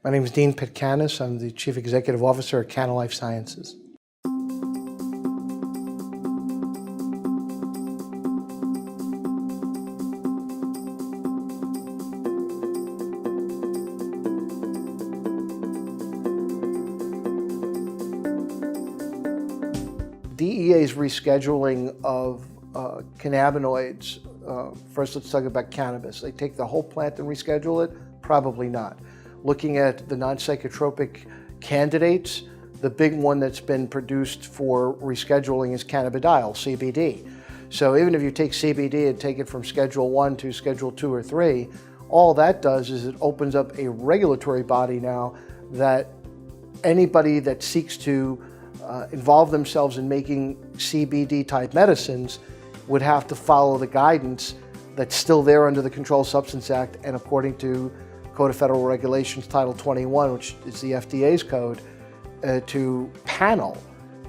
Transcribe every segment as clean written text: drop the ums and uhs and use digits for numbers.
My name is Dean Petkanas. I'm the Chief Executive Officer at Kannalife Sciences. DEA's rescheduling of cannabinoids, first let's talk about cannabis. They take the whole plant and reschedule it? Probably not. Looking at the non-psychotropic candidates, the big one that's been produced for rescheduling is Cannabidiol, CBD. So even if you take CBD and take it from Schedule 1 to Schedule 2 or 3, all that does is it opens up a regulatory body now that anybody that seeks to involve themselves in making CBD type medicines would have to follow the guidance that's still there under the Controlled Substance Act and according to Code of Federal Regulations Title 21, which is the FDA's code, to panel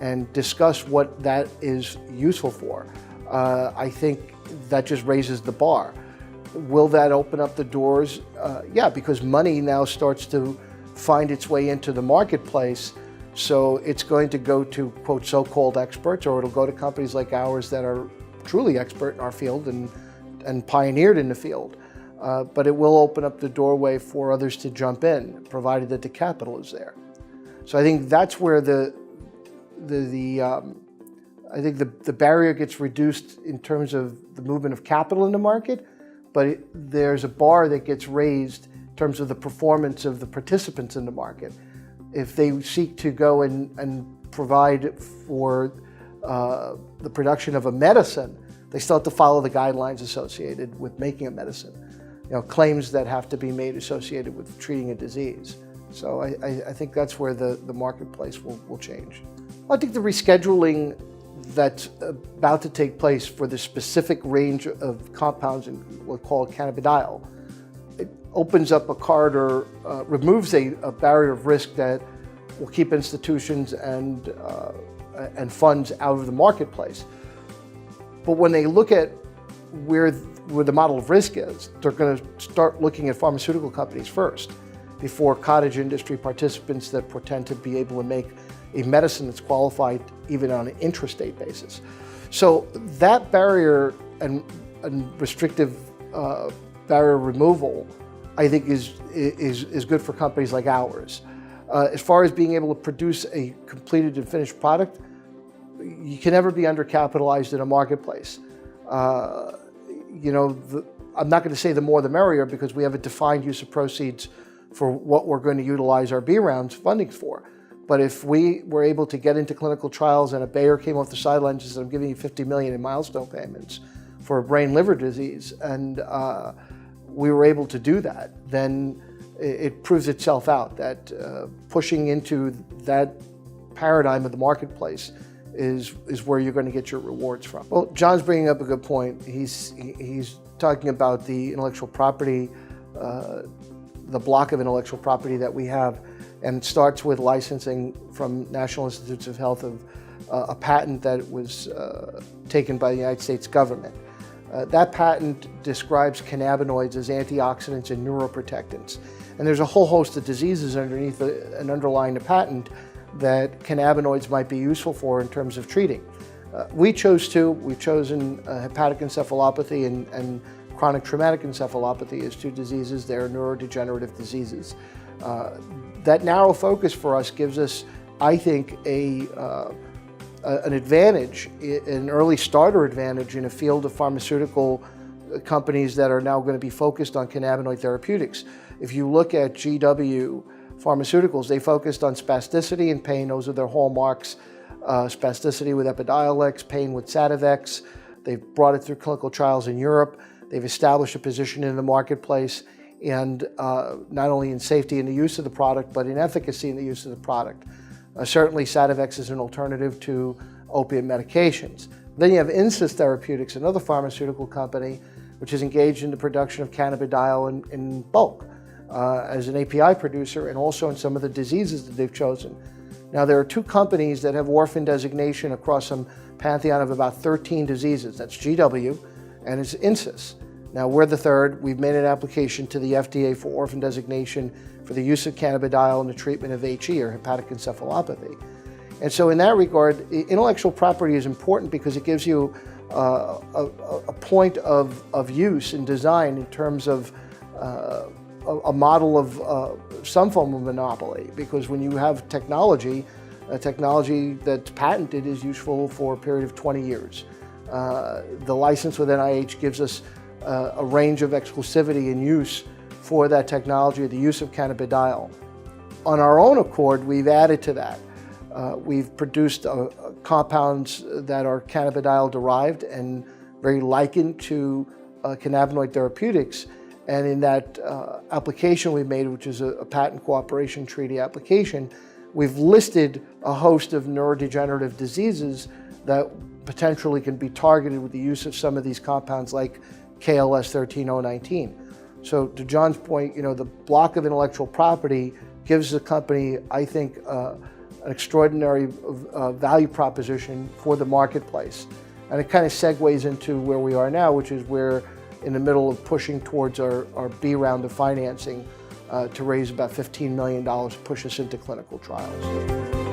and discuss what that is useful for. I think that just raises the bar. Will that open up the doors? Yeah, because money now starts to find its way into the marketplace. So it's going to go to, quote, so-called experts, or it'll go to companies like ours that are truly expert in our field and pioneered in the field. But it will open up the doorway for others to jump in, provided that the capital is there. So I think that's where the barrier gets reduced in terms of the movement of capital in the market, but there's a bar that gets raised in terms of the performance of the participants in the market. If they seek to go and provide for the production of a medicine, they still have to follow the guidelines associated with making a medicine. Claims that have to be made associated with treating a disease. So I think that's where the marketplace will change. I think the rescheduling that's about to take place for the specific range of compounds in what's called cannabidiol, it opens up a corridor, removes a barrier of risk that will keep institutions and funds out of the marketplace. But when they look at where the model of risk is, they're going to start looking at pharmaceutical companies first, before cottage industry participants that pretend to be able to make a medicine that's qualified even on an intrastate basis. So that barrier and restrictive barrier removal, I think is good for companies like ours. As far as being able to produce a completed and finished product, you can never be undercapitalized in a marketplace. I'm not going to say the more the merrier, because we have a defined use of proceeds for what we're going to utilize our B rounds funding for. But if we were able to get into clinical trials and a Bayer came off the sidelines and said, I'm giving you $50 million in milestone payments for a brain liver disease, and we were able to do that, then it proves itself out that pushing into that paradigm of the marketplace is where you're going to get your rewards from. Well, John's bringing up a good point. He's talking about the intellectual property, the block of intellectual property that we have, and it starts with licensing from National Institutes of Health of a patent that was taken by the United States government. That patent describes cannabinoids as antioxidants and neuroprotectants. And there's a whole host of diseases underneath and underlying the patent that cannabinoids might be useful for in terms of treating. We've chosen hepatic encephalopathy and chronic traumatic encephalopathy as two diseases. They're neurodegenerative diseases. That narrow focus for us gives us, I think, an advantage, an early starter advantage in a field of pharmaceutical companies that are now going to be focused on cannabinoid therapeutics. If you look at GW Pharmaceuticals, they focused on spasticity and pain. Those are their hallmarks. Spasticity with Epidiolex, pain with Sativex. They've brought it through clinical trials in Europe. They've established a position in the marketplace, and not only in safety in the use of the product, but in efficacy in the use of the product. Certainly Sativex is an alternative to opiate medications. Then you have Insys Therapeutics, another pharmaceutical company, which is engaged in the production of cannabidiol in bulk as an API producer, and also in some of the diseases that they've chosen. Now, there are two companies that have orphan designation across some pantheon of about 13 diseases. That's GW and it's Insys. Now we're the third. We've made an application to the FDA for orphan designation for the use of cannabidiol in the treatment of HE, or hepatic encephalopathy. And so in that regard, intellectual property is important because it gives you a point of use and design in terms of a model of some form of monopoly. Because when you have technology, a technology that's patented is useful for a period of 20 years. The license with NIH gives us a range of exclusivity and use for that technology, the use of cannabidiol. On our own accord, we've added to that. We've produced compounds that are cannabidiol derived and very likened to Cannabinoid Therapeutics. And in that application we made, which is a patent cooperation treaty application, we've listed a host of neurodegenerative diseases that potentially can be targeted with the use of some of these compounds like KLS 13019. So to John's point, the block of intellectual property gives the company, I think, an extraordinary value proposition for the marketplace. And it kind of segues into where we are now, which is we're in the middle of pushing towards our B round of financing to raise about $15 million to push us into clinical trials.